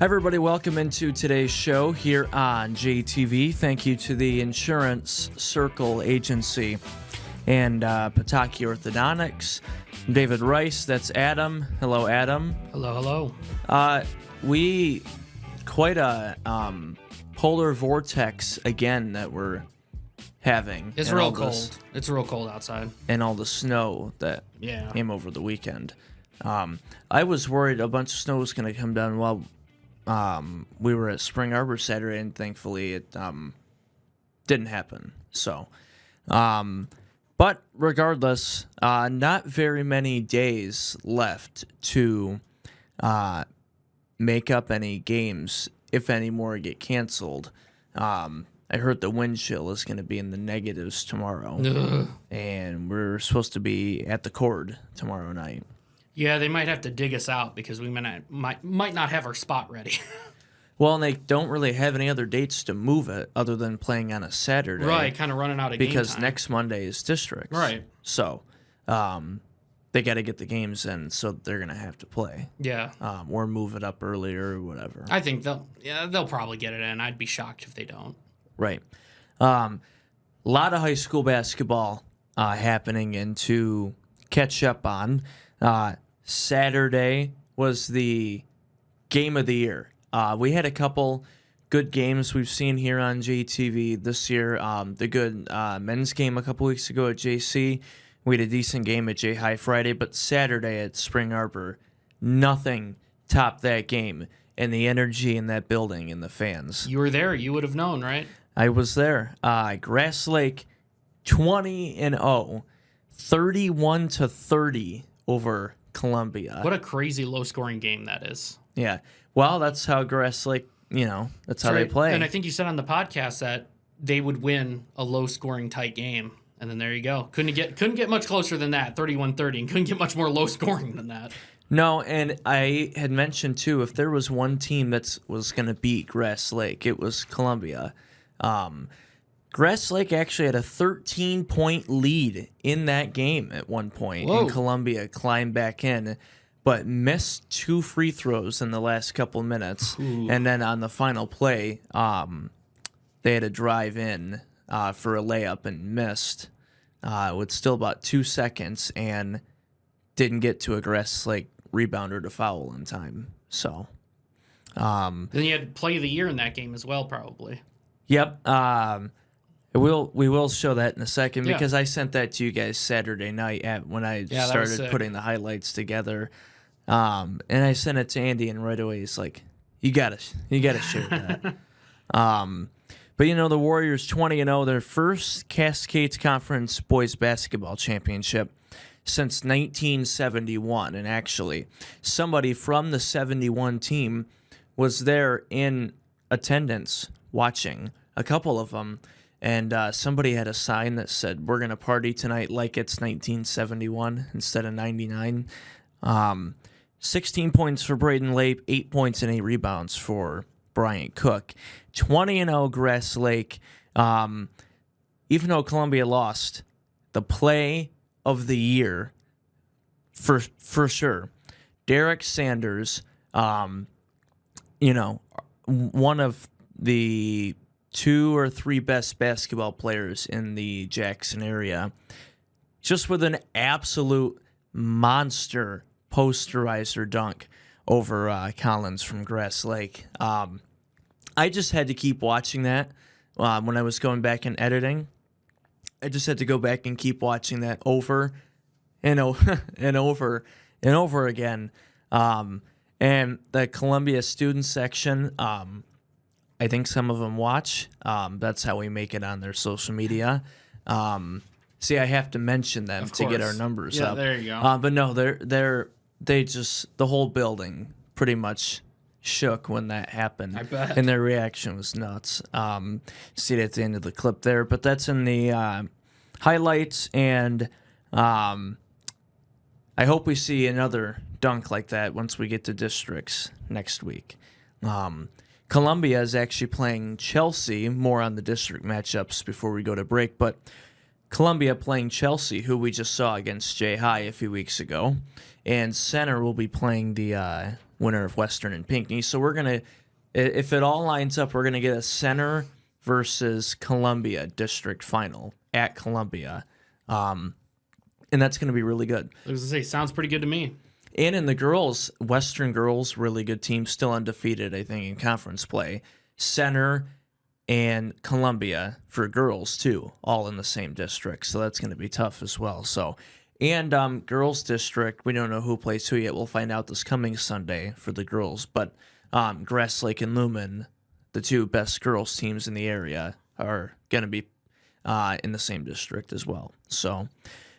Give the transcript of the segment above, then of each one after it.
Hi, everybody. Welcome into today's show here on JTV. Thank you to the Insurance Circle Agency and Pataki Orthodontics. I'm David Rice. That's Adam. Hello, Adam. Hello. We quite a polar vortex again that we're having. It's real cold. It's real cold outside. And all the snow that came over the weekend. I was worried a bunch of snow was going to come down while we were at Spring Arbor Saturday, and thankfully it didn't happen. So, but regardless, not very many days left to make up any games, if any more get canceled. I heard the wind chill is going to be in the negatives tomorrow. Ugh. And we're supposed to be at the Cord tomorrow night. Yeah, they might have to dig us out because we might not have our spot ready. Well, and they don't really have any other dates to move it other than playing on a Saturday. Right, kind of running out of game time. Because next Monday is districts. Right. So they got to get the games in, so they're going to have to play. Yeah. Or move it up earlier or whatever. I think they'll probably get it in. I'd be shocked if they don't. Right. A lot of high school basketball happening and to catch up on. Saturday was the game of the year. We had a couple good games we've seen here on JTV this year. The good men's game a couple weeks ago at JC. We had a decent game at J High Friday, but Saturday at Spring Arbor, nothing topped that game and the energy in that building and the fans. You were there. You would have known, right? I was there. Grass Lake 20-0, 31-30 over Columbia. What a crazy low-scoring game that is. Yeah. Well, that's how Grass Lake, that's how they play. And I think you said on the podcast that they would win a low-scoring tight game. And then there you go. Couldn't get much closer than that, 31-30, and couldn't get much more low-scoring than that. No, and I had mentioned, too, if there was one team that was going to beat Grass Lake, it was Columbia. Grass Lake actually had a 13-point lead in that game at one point. Whoa. And Columbia climbed back in, but missed 2 free throws in the last couple minutes. Ooh. And then on the final play, they had to drive in for a layup and missed with still about 2 seconds and didn't get to a Grass Lake rebounder to foul in time. So, Then you had play of the year in that game as well, probably. Yep. We will show that in a second Yeah. because I sent that to you guys Saturday night when I started putting the highlights together. And I sent it to Andy, and right away he's like, "You gotta share that." But the Warriors 20-0, their first Cascades Conference boys basketball championship since 1971, and actually somebody from the 71 team was there in attendance watching. A couple of them, and somebody had a sign that said, "We're going to party tonight like it's 1971 instead of 99. 16 points for Braden Lape, 8 points and 8 rebounds for Bryant Cook. 20-0 Grass Lake. Even though Columbia lost, the play of the year for sure. Derek Sanders, one of the 2 or 3 best basketball players in the Jackson area, just with an absolute monster posterizer dunk over Collins from Grass Lake. I just had to keep watching that when I was going back and editing. I just had to go back and keep watching that over and over and over and over again. And the Columbia student section, I think some of them watch. That's how we make it on their social media. See, I have to mention them to get our numbers up. Yeah, there you go. But no, they just, the whole building pretty much shook when that happened. I bet. And their reaction was nuts. See it at the end of the clip there. But that's in the highlights, and I hope we see another dunk like that once we get to districts next week. Columbia is actually playing Chelsea, more on the district matchups before we go to break, but Columbia playing Chelsea, who we just saw against J High a few weeks ago, and Center will be playing the winner of Western and Pinckney. So we're going to, if it all lines up, we're going to get a Center versus Columbia district final at Columbia. And that's going to be really good. I was going to say, sounds pretty good to me. And in the girls, Western girls, really good team, still undefeated, I think, in conference play. Center and Columbia for girls, too, all in the same district. So that's going to be tough as well. So, and girls district, we don't know who plays who yet. We'll find out this coming Sunday for the girls. But Grass Lake and Lumen, the two best girls teams in the area, are going to be in the same district as well. So,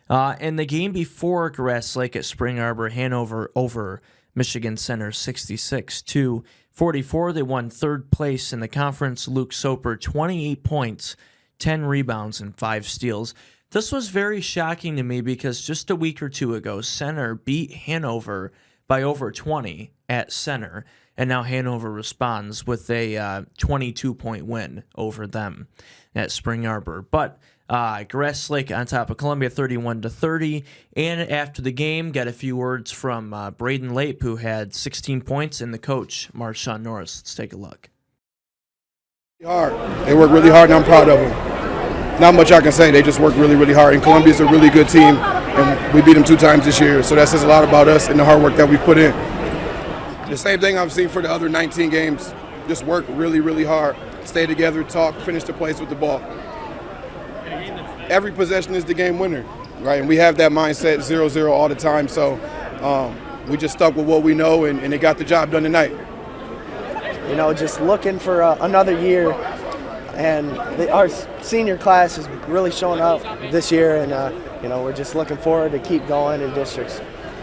and the game before Grass Lake at Spring Arbor, Hanover over Michigan Center 66-44. They won third place in the conference. Luke Soper, 28 points, 10 rebounds, and 5 steals. This was very shocking to me because just a week or two ago, Center beat Hanover by over 20 at Center, and now Hanover responds with a 22-point win over them at Spring Arbor. But Grass Lake on top of Columbia 31-30. And after the game, got a few words from Braden Lape, who had 16 points, and the coach, Marshawn Norris. Let's take a look. Hard. They work really hard, and I'm proud of them. Not much I can say. They just work really, really hard. And Columbia's a really good team, and we beat them 2 times this year. So that says a lot about us and the hard work that we've put in. The same thing I've seen for the other 19 games. Just work really, really hard. Stay together, talk, finish the plays with the ball. Every possession is the game winner, right? And we have that mindset 0-0 all the time. So we just stuck with what we know, and they got the job done tonight. You know, just looking for another year, and our senior class is really showing up this year, and you know, we're just looking forward to keep going in districts.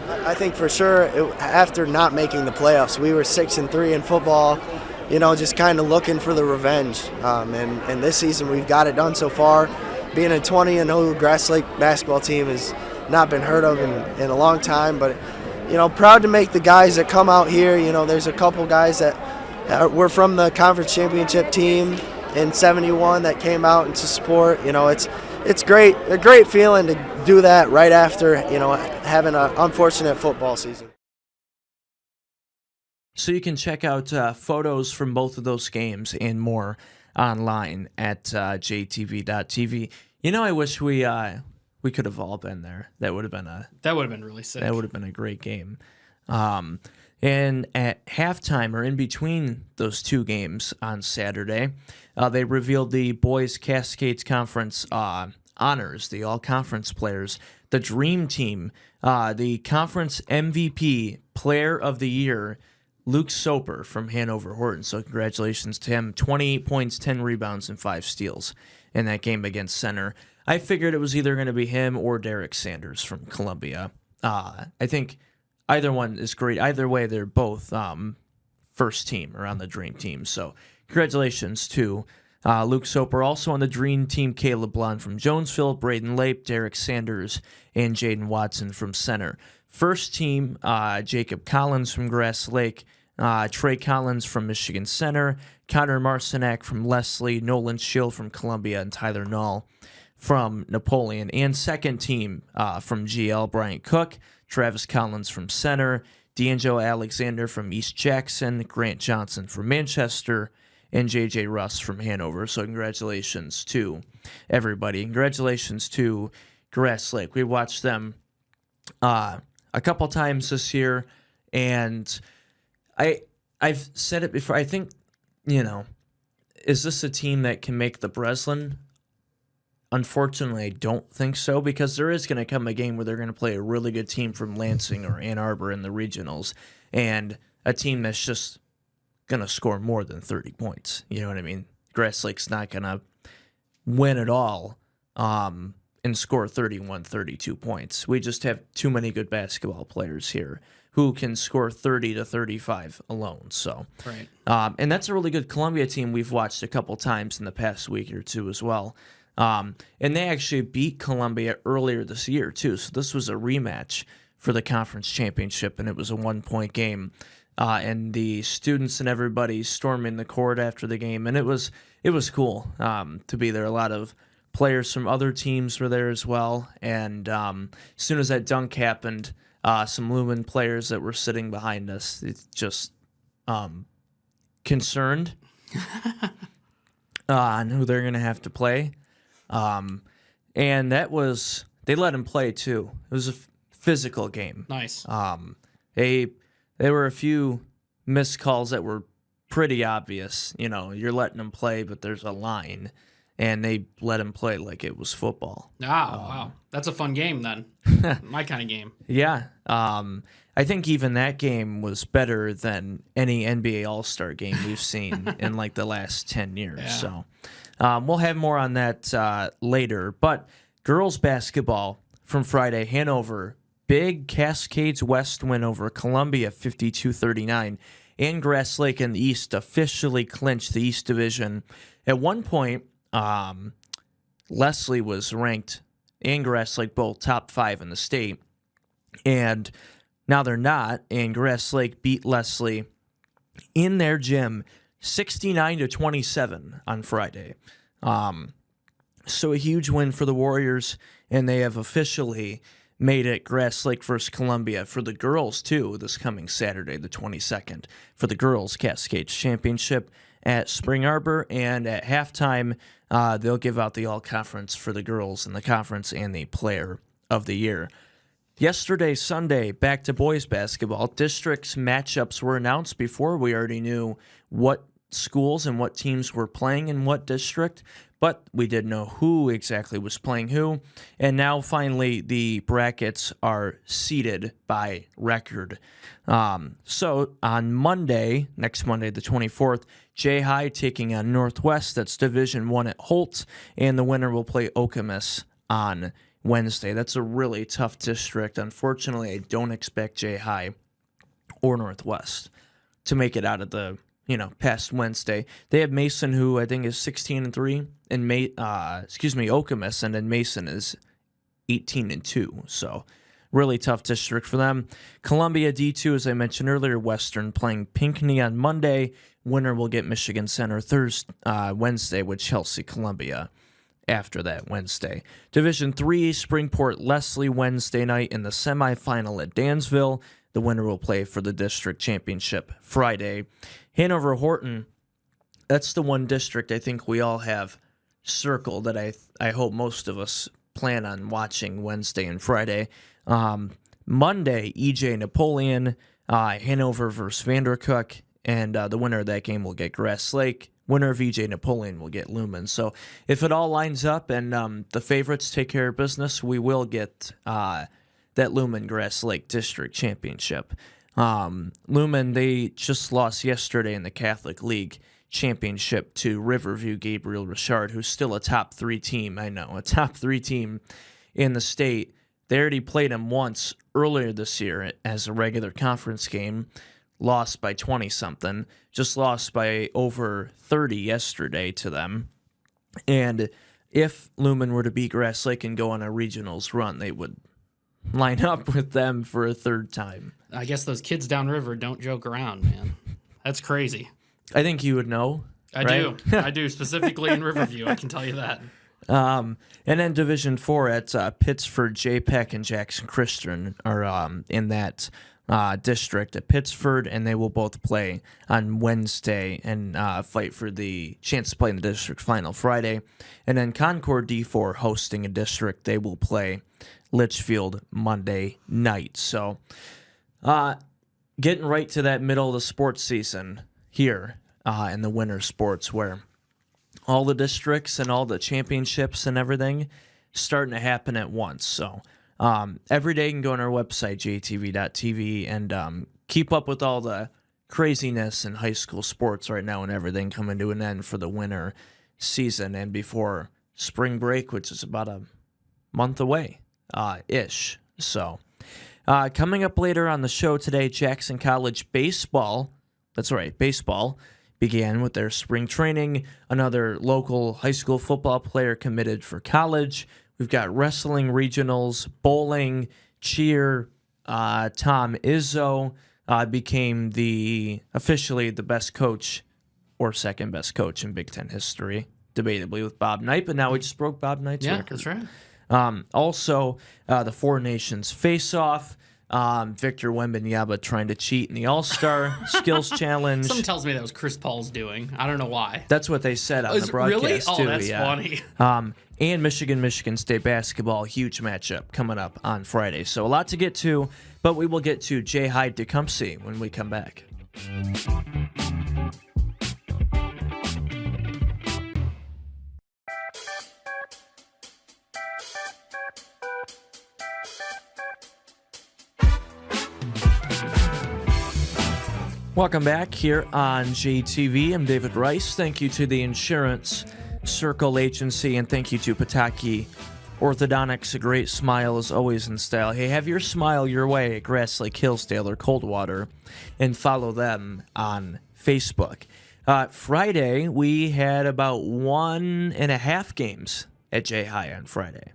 I think for sure, after not making the playoffs, we were 6-3 in football. You know, just kind of looking for the revenge. And this season, we've got it done so far. Being a 20-0 Grass Lake basketball team has not been heard of in a long time. But, you know, proud to make the guys that come out here. You know, there's a couple guys that were from the conference championship team in '71 that came out and to support. You know, it's great, a great feeling to do that right after, you know, having an unfortunate football season. So you can check out photos from both of those games and more online at JTV.tv. You know, I wish we could have all been there. That would have been Really sick. That would have been a great game. And at halftime, or in between those two games on Saturday, they revealed the Boys Cascades Conference honors, the all-conference players. The Dream Team, the conference MVP, Player of the Year, Luke Soper from Hanover Horton. So congratulations to him. 28 points, 10 rebounds, and 5 steals in that game against Center. I figured it was either going to be him or Derek Sanders from Columbia. I think either one is great. Either way, they're both first team or on the Dream Team. So congratulations to Luke Soper. Also on the Dream Team, Caleb Blond from Jonesville, Braden Lape, Derek Sanders, and Jaden Watson from Center. First team, Jacob Collins from Grass Lake, Trey Collins from Michigan Center, Connor Marcinak from Leslie, Nolan Schill from Columbia, and Tyler Null from Napoleon. And second team from GL, Bryant Cook, Travis Collins from Center, D'Angelo Alexander from East Jackson, Grant Johnson from Manchester, and J.J. Russ from Hanover. So congratulations to everybody. Congratulations to Grass Lake. We watched them a couple times this year, and I've said it before. I think, you know, is this a team that can make the Breslin? Unfortunately, I don't think so, because there is going to come a game where they're going to play a really good team from Lansing or Ann Arbor in the regionals, and a team that's just going to score more than 30 points. You know what I mean? Grass Lake's not going to win at all and score 31, 32 points. We just have too many good basketball players here who can score 30 to 35 alone. So, right. And that's a really good Columbia team we've watched a couple times in the past week or two as well. And they actually beat Columbia earlier this year, too. So this was a rematch for the conference championship, and it was a 1-point game. And the students and everybody storming the court after the game, and it was cool to be there. A lot of players from other teams were there as well. And as soon as that dunk happened, some Lumen players that were sitting behind us, it's just concerned on who they're going to have to play. And that was, they let him play too. It was a physical game. Nice. There were a few missed calls that were pretty obvious. You know, you're letting them play, but there's a line, and they let him play like it was football. Wow. That's a fun game then. My kind of game. Yeah. I think even that game was better than any NBA All-Star game we've seen in like the last 10 years. Yeah. So we'll have more on that later. But girls basketball from Friday, Hanover, big Cascades West win over Columbia 52-39. And Grass Lake in the East officially clinched the East Division. At one point, Leslie was ranked, and Grass Lake both top 5 in the state. And now they're not, and Grass Lake beat Leslie in their gym 69-27 on Friday. So a huge win for the Warriors, and they have officially made it Grass Lake versus Columbia for the girls, too, this coming Saturday, the 22nd, for the girls' Cascades Championship at Spring Arbor. And at halftime, they'll give out the all-conference for the girls in the conference and the player of the year. Yesterday, Sunday, back to boys basketball. Districts matchups were announced before. We already knew what schools and what teams were playing in what district, but we didn't know who exactly was playing who. And now, finally, the brackets are seeded by record. So on Monday, next Monday, the 24th, J High taking on Northwest. That's Division 1 at Holt, and the winner will play Okemos on Wednesday. That's a really tough district. Unfortunately, I don't expect J High or Northwest to make it out of the past Wednesday. They have Mason, who I think is 16-3, and Okemos, and then Mason is 18-2. So really tough district for them. Columbia D2, as I mentioned earlier, Western playing Pinckney on Monday. Winner will get Michigan Center Wednesday with Chelsea Columbia after that Wednesday. Division 3, Springport Leslie Wednesday night in the semifinal at Dansville. The winner will play for the district championship Friday. Hanover Horton, that's the one district I think we all have circled that I hope most of us plan on watching Wednesday and Friday. Monday, EJ Napoleon, Hanover versus Vandercook, and the winner of that game will get Grass Lake. Winner of EJ Napoleon will get Lumen. So if it all lines up and the favorites take care of business, we will get that Lumen Grass Lake District Championship. Lumen, they just lost yesterday in the Catholic League Championship to Riverview Gabriel Richard, who's still a top 3 team. I know, a top 3 team in the state. They already played them once earlier this year as a regular conference game. Lost by 20-something. Just lost by over 30 yesterday to them. And if Lumen were to beat Grass Lake and go on a regionals run, they would line up with them for a third time. I guess those kids downriver don't joke around, man. That's crazy. I think you would know. I right? do. I do, specifically in Riverview. I can tell you that. And then Division 4 at Pittsford, JPEC, and Jackson Christian are in that district at Pittsford, and they will both play on Wednesday and fight for the chance to play in the district final Friday. And then Concord D4 hosting a district. They will play Litchfield Monday night. So getting right to that middle of the sports season here in the winter sports, where all the districts and all the championships and everything starting to happen at once. So every day you can go on our website, jtv.tv, and keep up with all the craziness in high school sports right now and everything coming to an end for the winter season and before spring break, which is about a month away ish. So coming up later on the show today, Jackson College baseball, that's right, baseball, began with their spring training. Another local high school football player committed for college. We've got wrestling regionals, bowling, cheer. Tom Izzo became officially the best coach or second best coach in Big Ten history. debatably with Bob Knight, but now we just broke Bob Knight's Yeah, record. that's right. Also, the Four Nations face-off. Victor Wembanyama trying to cheat in the All-Star Skills Challenge. Something tells me that was Chris Paul's doing. I don't know why. That's what they said on the broadcast, really? Oh, too. that's yeah. funny. And Michigan State basketball, huge matchup coming up on Friday. So a lot to get to, but we will get to Jay Hyde Tecumseh when we come back. Welcome back here on JTV. I'm David Rice. Thank you to the Insurance Circle Agency, and thank you to Pataki Orthodontics. A great smile is always in style. Hey, have your smile your way at Grass Lake, Hillsdale, or Coldwater, and follow them on Facebook. Friday, we had about 1.5 games at J High on Friday.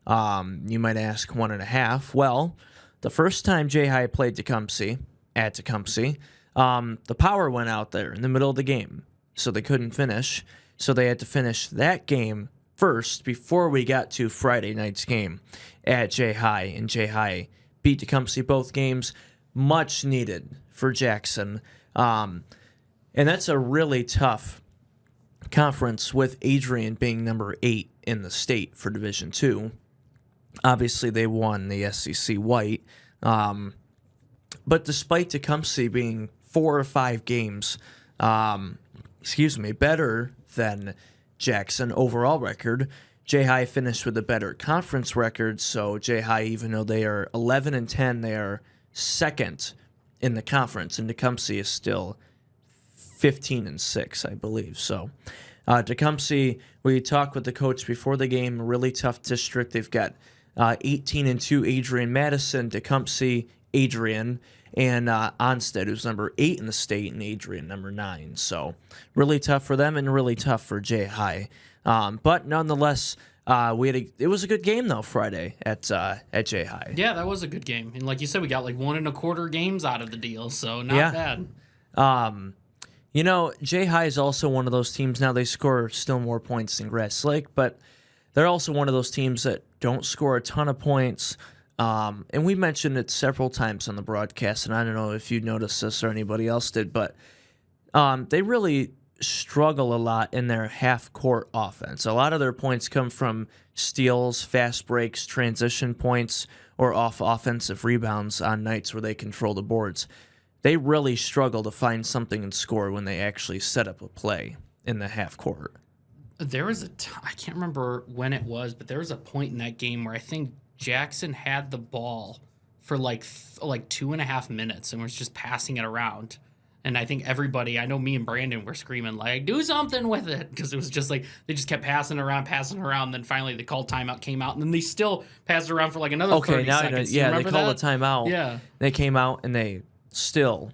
You might ask 1.5. Well, the first time J High played Tecumseh at Tecumseh, the power went out there in the middle of the game, so they couldn't finish. So they had to finish that game first before we got to Friday night's game at J High. And J High beat Tecumseh both games, much needed for Jackson. And that's a really tough conference with Adrian being number 8 in the state for Division II. Obviously, they won the SEC White. But despite Tecumseh being 4 or 5 games, better than Jackson overall record, J High finished with a better conference record. So J High, even though they are 11-10, they are second in the conference, and Tecumseh is still 15-6, I believe. So Tecumseh, we talked with the coach before the game. A really tough district. They've got 18-2 Adrian Madison, Tecumseh, Adrian, and Onstead, who's number 8 in the state, and Adrian, number 9. So really tough for them and really tough for J High. But nonetheless, it was a good game, though, Friday at J High. Yeah, that was a good game. And like you said, we got like 1.25 games out of the deal, so not bad. J High is also one of those teams. Now they score still more points than Grass Lake, but they're also one of those teams that don't score a ton of points. And we mentioned it several times on the broadcast, and I don't know if you noticed this or anybody else did, but they really struggle a lot in their half-court offense. A lot of their points come from steals, fast breaks, transition points, or off offensive rebounds on nights where they control the boards. They really struggle to find something and score when they actually set up a play in the half-court. There was I can't remember when it was, but there was a point in that game where I think Jackson had the ball for like 2.5 minutes and was just passing it around. And I think everybody, I know me and Brandon were screaming, like, do something with it. Because it was just like, they just kept passing around. Then finally the called timeout came out. And then they still passed it around for like another 30 seconds. They called a timeout. Yeah. They came out and they still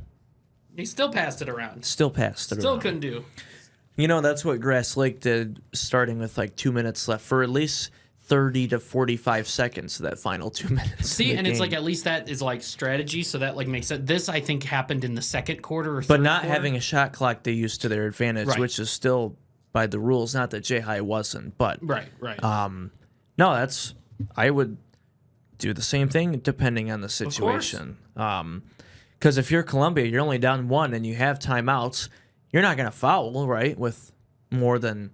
passed it around. Still couldn't do. That's what Grass Lake did, starting with like 2 minutes left for at least 30 to 45 seconds of that final 2 minutes. See, and it's like at least that is like strategy, so that like makes sense. This I think happened in the second quarter or third but not quarter. having a shot clock they used to their advantage, Right. which is still by the rules. Not that J High wasn't, but right. No, I would do the same thing depending on the situation. Because if you're Columbia, you're only down 1 and you have timeouts, you're not going to foul, right, with more than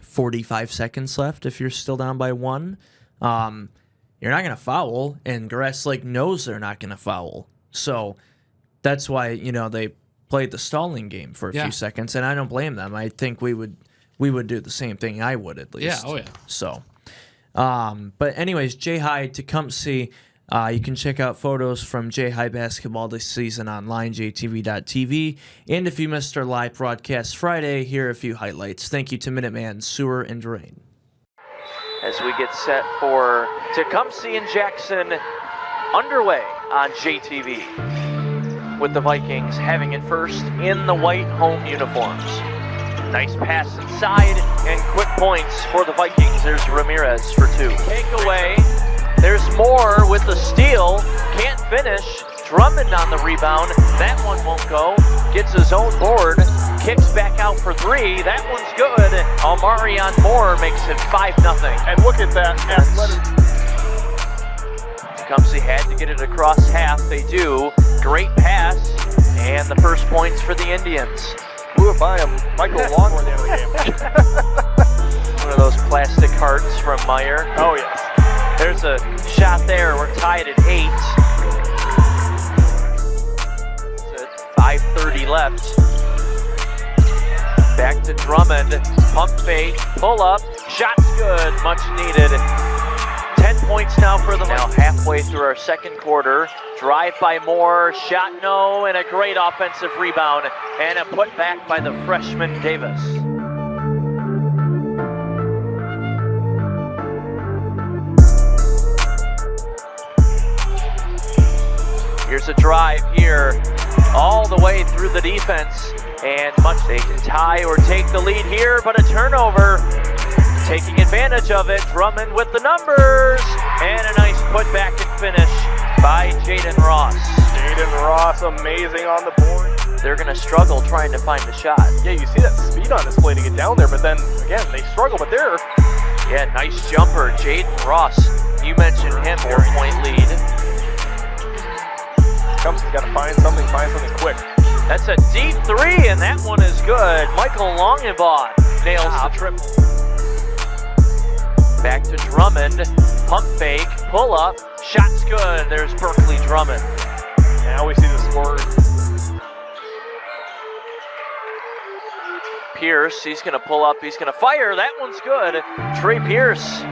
45 seconds left if you're still down by 1. You're not going to foul, and Grass Lake knows they're not going to foul. So that's why, they played the stalling game for a few seconds, and I don't blame them. I think we would do the same thing. I would, at least. Yeah, oh yeah. So, but anyways, J High Tecumseh. You can check out photos from J High basketball this season online, jtv.tv. And if you missed our live broadcast Friday, here are a few highlights. Thank you to Minuteman Sewer and Drain. As we get set for Tecumseh and Jackson underway on JTV, with the Vikings having it first in the white home uniforms. Nice pass inside and quick points for the Vikings. There's Ramirez for 2. Takeaway. There's Moore with the steal. Can't finish. Drummond on the rebound. That one won't go. Gets his own board. kicks back out for three. That one's good. Almarion Moore makes it 5-0. And look at that athletic. Tecumseh had to get it across half. They do. Great pass. And the first points for the Indians. Blew it by him. Michael Long for the end of the game. One of those plastic hearts from Meyer. Oh, yes. There's a shot there. We're tied at 8. So 5:30 left. Back to Drummond. Pump fake. Pull up. Shot's good. Much needed. 10 points now for them. Now halfway through our second quarter. Drive by Moore. Shot no. And a great offensive rebound. And a put back by the freshman Davis. Here's a drive here, all the way through the defense, and they can tie or take the lead here, but a turnover, taking advantage of it. Drummond with the numbers, and a nice putback and finish by Jaden Ross. Jaden Ross, amazing on the board. They're going to struggle trying to find a shot. Yeah, you see that speed on display to get down there, but then, again, they struggle, but they're... Yeah, nice jumper, Jaden Ross. You mentioned him, 4-point lead. Tecumseh's got to find something quick. That's a deep three, and that one is good. Michael Longenbaugh nails the triple. Back to Drummond, pump fake, pull up, shot's good. There's Berkeley Drummond. Now we see the score. Pierce, he's going to pull up, he's going to fire. That one's good. Trey Pierce.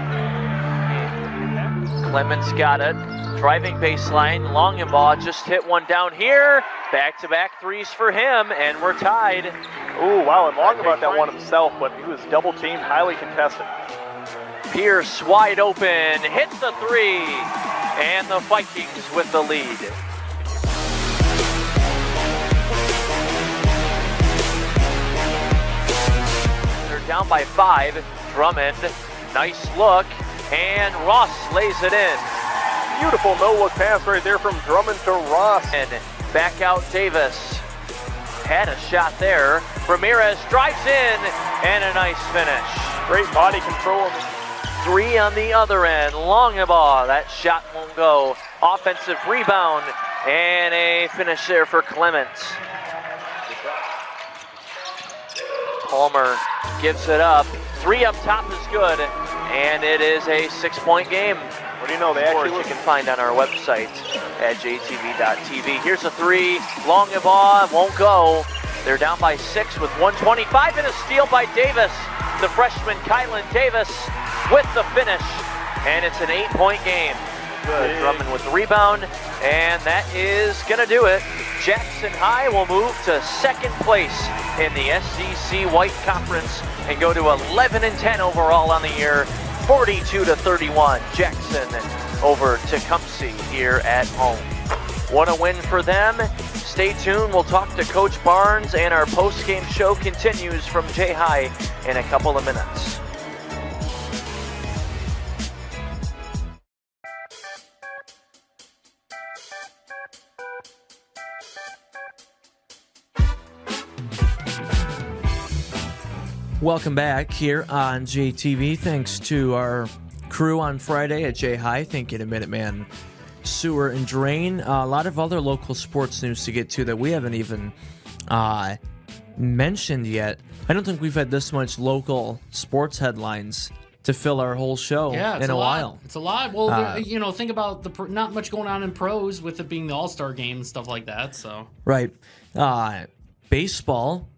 Clemens got it. Driving baseline, Longenbaugh just hit one down here. Back-to-back threes for him, and we're tied. Ooh, wow, and Longenbaugh that one himself, but he was double-teamed, highly contested. Pierce wide open, hits the three, and the Vikings with the lead. They're down by 5. Drummond, nice look, and Ross lays it in. Beautiful no-look pass right there from Drummond to Ross. And back out Davis. Had a shot there. Ramirez drives in, and a nice finish. Great body control. 3 on the other end. Longenbaugh, that shot won't go. Offensive rebound, and a finish there for Clements. Palmer gives it up. 3 up top is good, and it is a 6-point game. What do you know? They actually you can find on our website at jtv.tv. Here's a 3. Longenbaugh won't go. They're down by 6 with 1:25, and a steal by Davis. The freshman Kylan Davis with the finish, and it's an 8-point game. Good. Drummond with the rebound, and that is going to do it. Jackson High will move to second place in the SEC White Conference and go to 11-10 overall on the year. 42-31, Jackson over Tecumseh here at home. What a win for them. Stay tuned. We'll talk to Coach Barnes, and our post-game show continues from J-High in a couple of minutes. Welcome back here on JTV. Thanks to our crew on Friday at J-High. Thank you to Minuteman Sewer and Drain. A lot of other local sports news to get to that we haven't even mentioned yet. I don't think we've had this much local sports headlines to fill our whole show in a while. It's a lot. Well, think about not much going on in pros with it being the All-Star game and stuff like that. So right. Baseball.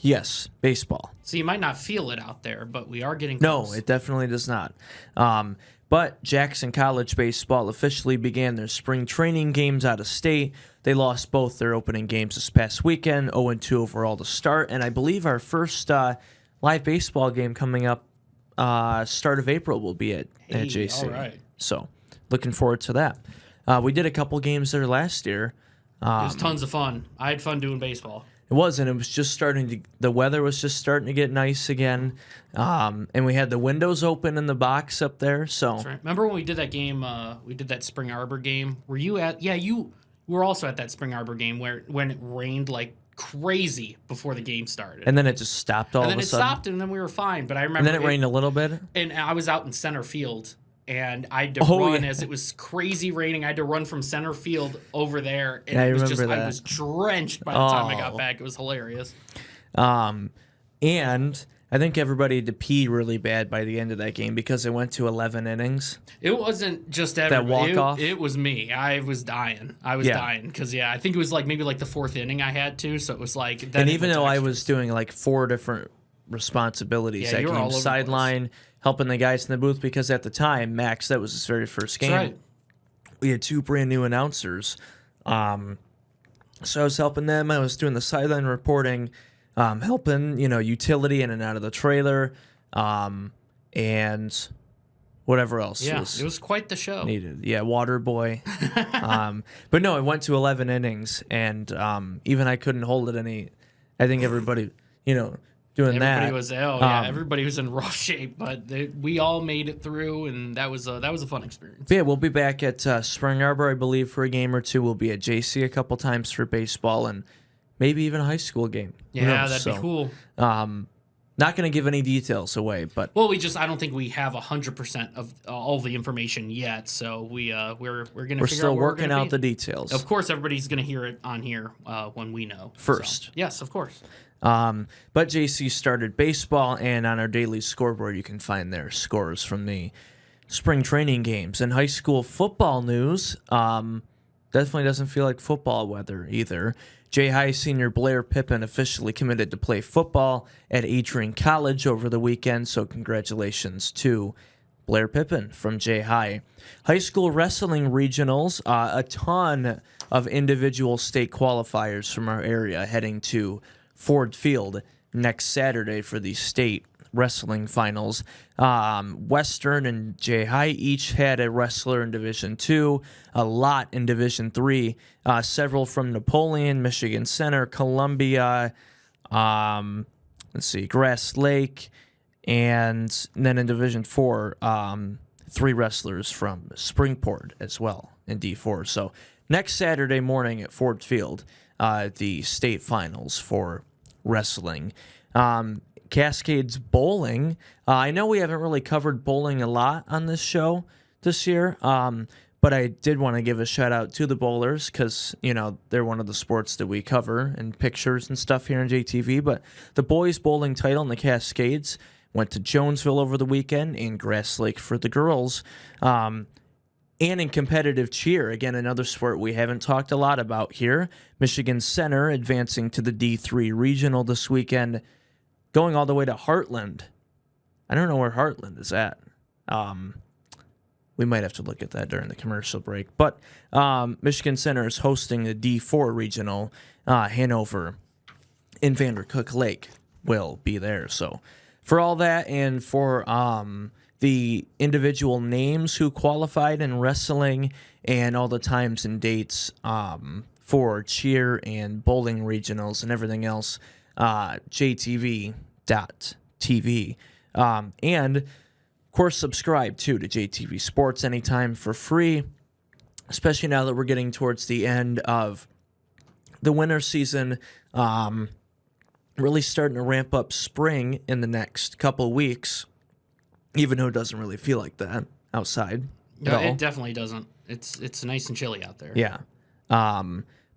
Yes, baseball. So you might not feel it out there, but we are getting close. No, it definitely does not. But Jackson College baseball officially began their spring training games out of state. They lost both their opening games this past weekend, 0-2 overall to start. And I believe our first live baseball game coming up start of April will be at JC. All right. So looking forward to that. We did a couple games there last year. It was tons of fun. I had fun doing baseball. It was, and it was just the weather was just starting to get nice again. And we had the windows open in the box up there. So that's right. Remember when we did that game, we did that Spring Arbor game? Were you at, you were also at that Spring Arbor game when it rained like crazy before the game started. And then it just stopped all And of then a it sudden. stopped, and then we were fine. But I remember And then it rained a little bit. and I was out in center field, and I had to Oh, run yeah. as it was crazy raining. I had to run from center field over there, and Yeah, I it was just remember I that. was drenched by the time I got Oh. back. It was hilarious. And I think everybody had to pee really bad by the end of that game because it went to 11 innings. It wasn't just everybody. walk-off? It was me. I was dying. Dying because I think it was like maybe like the fourth inning I had to. So it was like. Then And it even went to though I extras. was doing like 4 different responsibilities Yeah, that you were all game, over the place. sideline, helping the guys in the booth, because at the time, Max, that was his very first game. That's right. We had 2 brand new announcers. So I was helping them. I was doing the sideline reporting, helping, utility in and out of the trailer, and whatever else Yeah, was it was quite the show. needed. Yeah, water boy. But no, it went to 11 innings, and even I couldn't hold it any. I think everybody, doing that. Everybody was everybody was in rough shape, but we all made it through, and that was a fun experience. But yeah, we'll be back at Spring Arbor, I believe, for a game or two. We'll be at JC a couple times for baseball, and maybe even a high school game. Who Yeah, knows? that'd be cool. Not going to give any details away, but Well, I don't think we have 100% of all the information yet, so we're gonna we're figure still out where working we're gonna out be. the details. Of course, everybody's gonna hear it on here when we know First. So, yes, of course. But JC started baseball, and on our daily scoreboard, you can find their scores from the spring training games. And high school football news, definitely doesn't feel like football weather either. J-High senior Blair Pippin officially committed to play football at Adrian College over the weekend, so congratulations to Blair Pippin from J-High. High school wrestling regionals, a ton of individual state qualifiers from our area heading to Ford Field next Saturday for the state wrestling finals. Western and J-High each had a wrestler in Division II, a lot in Division III, several from Napoleon, Michigan Center, Columbia, Grass Lake, and then in Division IV, 3 wrestlers from Springport as well in D4. So next Saturday morning at Ford Field, the state finals for wrestling. Cascades Bowling. I know we haven't really covered bowling a lot on this show this year, but I did want to give a shout out to the bowlers because, they're one of the sports that we cover and pictures and stuff here in JTV. But the boys bowling title in the Cascades went to Jonesville over the weekend and Grass Lake for the girls. And in competitive cheer, again, another sport we haven't talked a lot about here, Michigan Center advancing to the D3 regional this weekend, going all the way to Heartland. I don't know where Heartland is at. We might have to look at that during the commercial break. But Michigan Center is hosting the D4 regional. Hanover and Vandercook Lake will be there. So for all that and for the individual names who qualified in wrestling and all the times and dates for cheer and bowling regionals and everything else, JTV.tv. And, of course, subscribe, too, to JTV Sports anytime for free, especially now that we're getting towards the end of the winter season, really starting to ramp up spring in the next couple weeks, even though it doesn't really feel like that outside at No, all. it definitely doesn't. It's nice and chilly out there. Yeah.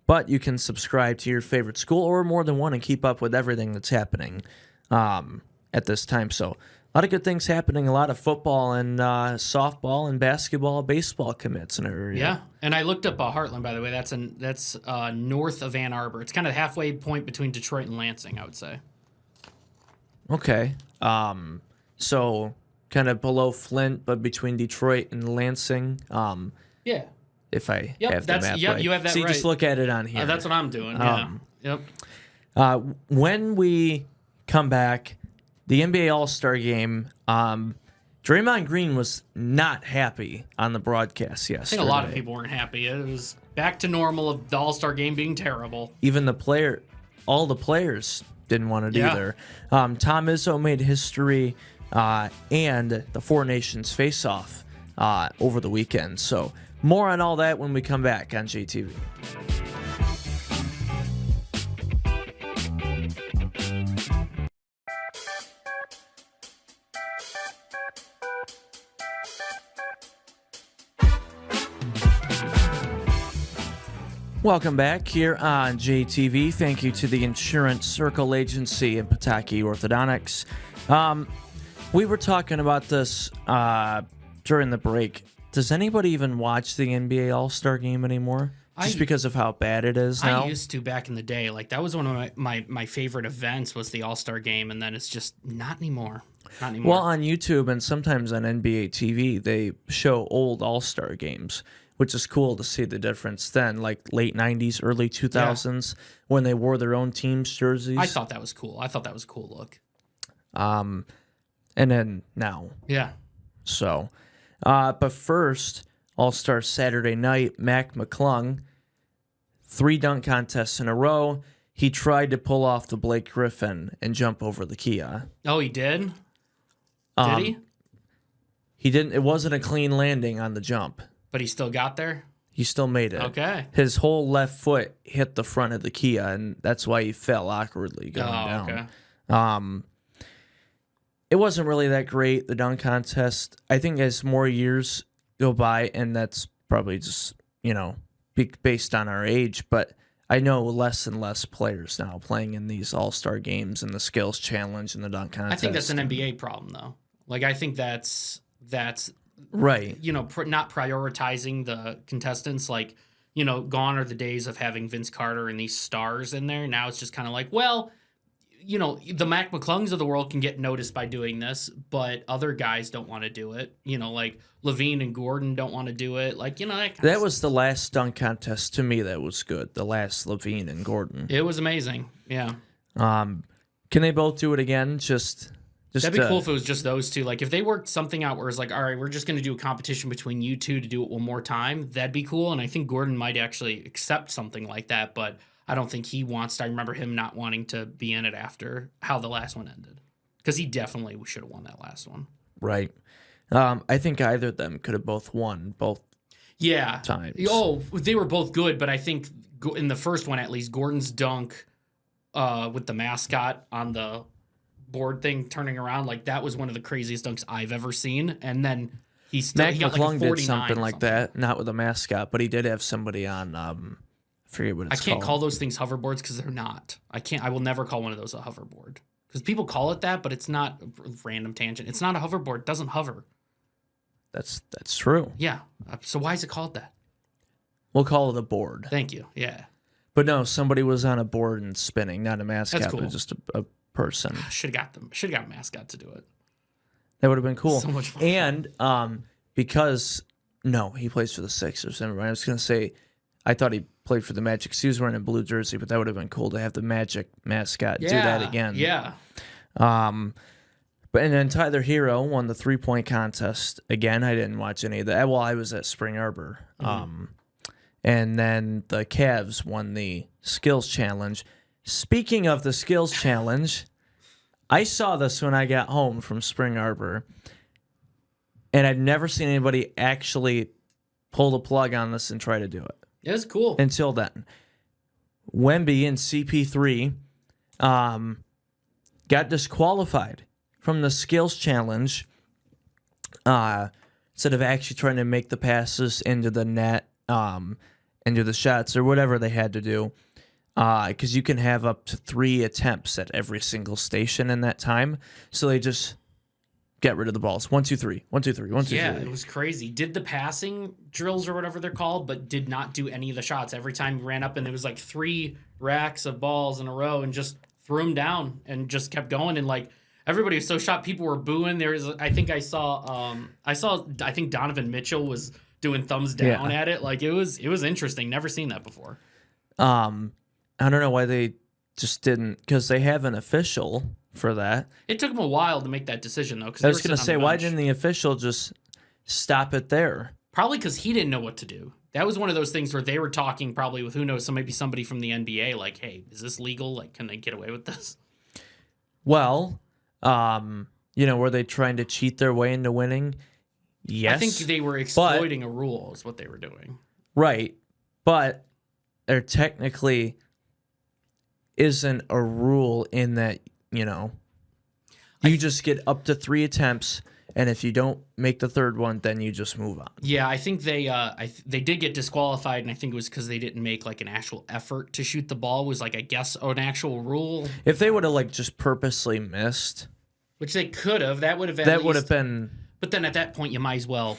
But you can subscribe to your favorite school or more than one and keep up with everything that's happening at this time. So a lot of good things happening, a lot of football and softball and basketball, baseball commits in our area. Yeah, and I looked up Heartland, by the way. That's north of Ann Arbor. It's kind of the halfway point between Detroit and Lansing, I would say. Okay. So kind of below Flint, but between Detroit and Lansing. Yeah. If I Yep, have the map right. you have that See, right. just look at it on here. That's what I'm doing. Yeah. Yep. When we come back, the NBA All-Star Game, Draymond Green was not happy on the broadcast yesterday. I think a lot of people weren't happy. It was back to normal of the All-Star Game being terrible. Even all the players didn't want it Yeah. either. Tom Izzo made history and the Four Nations face-off over the weekend. So more on all that when we come back on JTV. Welcome back here on JTV. Thank you to the Insurance Circle Agency and Pataki Orthodontics. We were talking about this during the break. Does anybody even watch the NBA All-Star Game anymore? Just because of how bad it is now? I used to back in the day. Like, that was one of my favorite events was the All-Star Game, and then it's just not anymore. Not anymore. Well, on YouTube and sometimes on NBA TV, they show old All-Star games, which is cool to see the difference then, like late 90s, early 2000s, when they wore their own team's jerseys. I thought that was cool. I thought that was a cool look. And then now. Yeah. So, but first, All-Star Saturday night, Mac McClung, 3 dunk contests in a row. He tried to pull off the Blake Griffin and jump over the Kia. Oh, he did? Did he? He didn't. It wasn't a clean landing on the jump. But he still got there? He still made it. Okay. His whole left foot hit the front of the Kia, and that's why he fell awkwardly going down. Okay. It wasn't really that great, the dunk contest. I think as more years go by, and that's probably just, based on our age, but I know less and less players now playing in these all-star games and the skills challenge and the dunk contest. I think that's an NBA problem, though. Like, I think that's right. Not prioritizing the contestants. Like, gone are the days of having Vince Carter and these stars in there. Now it's just kind of like, well, the Mac McClungs of the world can get noticed by doing this, but other guys don't want to do it. Like Levine and Gordon don't want to do it. Like, that was the last dunk contest to me that was good. The last Levine and Gordon. It was amazing. Yeah. Can they both do it again? That'd be cool if it was just those two. Like, if they worked something out where it's like, all right, we're just going to do a competition between you two to do it one more time, that'd be cool. And I think Gordon might actually accept something like that, but I don't think he wants to. I remember him not wanting to be in it after how the last one ended, because he definitely should have won that last one. Right. I think either of them could have both won both times. Oh, they were both good, but I think in the first one, at least, Gordon's dunk with the mascot on the board thing turning around, like, that was one of the craziest dunks I've ever seen. And then he got like did something like that, not with a mascot, but he did have somebody on. I forget what it's called. I can't call those things hoverboards because they're not. I will never call one of those a hoverboard because people call it that, but it's not. A random tangent. It's not a hoverboard. It doesn't hover. That's true. Yeah. So why is it called that? We'll call it a board. Thank you. Yeah. But no, somebody was on a board and spinning, not a mascot, That's cool. but just a person. Should have got a mascot to do it. That would have been cool. So much fun. And because he plays for the Sixers. I was going to say, I thought he played for the Magic. So he was wearing a blue jersey, but that would have been cool to have the Magic mascot do that again. Yeah. And then Tyler Hero won the 3-point contest again. I didn't watch any of that. Well, I was at Spring Arbor. And then the Cavs won the skills challenge. Speaking of the skills challenge, I saw this when I got home from Spring Arbor, and I'd never seen anybody actually pull the plug on this and try to do it. It was cool. Until then. Wemby and CP3 got disqualified from the skills challenge instead of actually trying to make the passes into the net, into the shots, or whatever they had to do. Because you can have up to 3 attempts at every single station in that time. So they just get rid of the balls. 1, 2, 3. 1, 2, 3. 1, 2, 3. Yeah, it was crazy. Did the passing drills or whatever they're called, but did not do any of the shots. Every time you ran up and there was like 3 racks of balls in a row and just threw them down and just kept going. And like everybody was so shocked. People were booing. I think Donovan Mitchell was doing thumbs down at it. Like it was interesting. Never seen that before. I don't know why they just didn't, because they have an official for that. It took them a while to make that decision, though. I was going to say, why didn't the official just stop it there? Probably because he didn't know what to do. That was one of those things where they were talking probably with, who knows, maybe somebody from the NBA, like, hey, is this legal? Like, can they get away with this? Well, were they trying to cheat their way into winning? Yes. I think they were exploiting a rule is what they were doing. Right. But there technically isn't a rule in that, you just get up to 3 attempts and if you don't make the third one, then you just move on. Yeah, I think they they did get disqualified, and I think it was because they didn't make like an actual effort to shoot the ball. Was like I guess an actual rule, If they would have like just purposely missed, which they could have. That would have been But then at that point, you might as well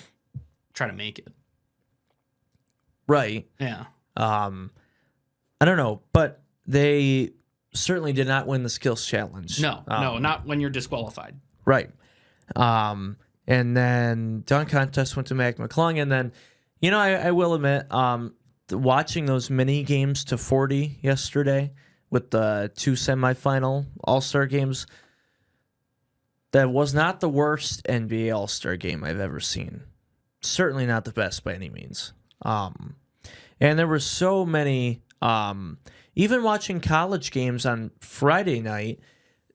try to make it. right. Yeah. I don't know, but they certainly did not win the skills challenge. No, not when you're disqualified. Right. And then dunk contest went to Mac McClung. And then, I will admit, watching those mini games to 40 yesterday with the 2 semifinal All-Star games, that was not the worst NBA All-Star game I've ever seen. Certainly not the best by any means. And there were so many, even watching college games on Friday night,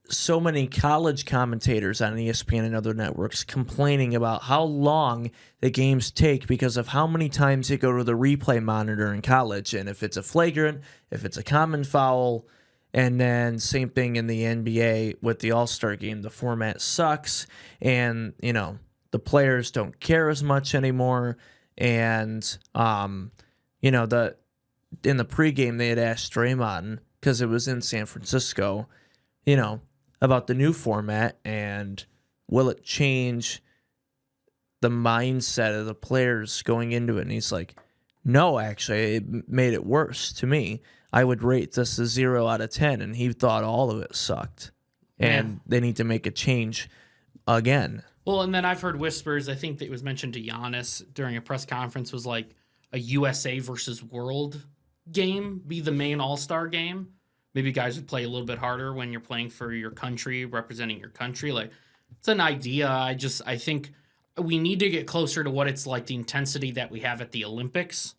so many college commentators on ESPN and other networks complaining about how long the games take because of how many times they go to the replay monitor in college. And if it's a flagrant, if it's a common foul, and then same thing in the NBA with the All-Star game, the format sucks and, the players don't care as much anymore. And, in the pregame, they had asked Draymond, because it was in San Francisco, about the new format and will it change the mindset of the players going into it. And he's like, no, actually, it made it worse to me. I would rate this a 0 out of 10. And he thought all of it sucked. And they need to make a change again. Well, and then I've heard whispers, I think that it was mentioned to Giannis during a press conference, was like a USA versus world game be the main All-Star game. Maybe guys would play a little bit harder when you're playing for your country, representing your country. Like, it's an idea. I think we need to get closer to what it's like, the intensity that we have at the Olympics,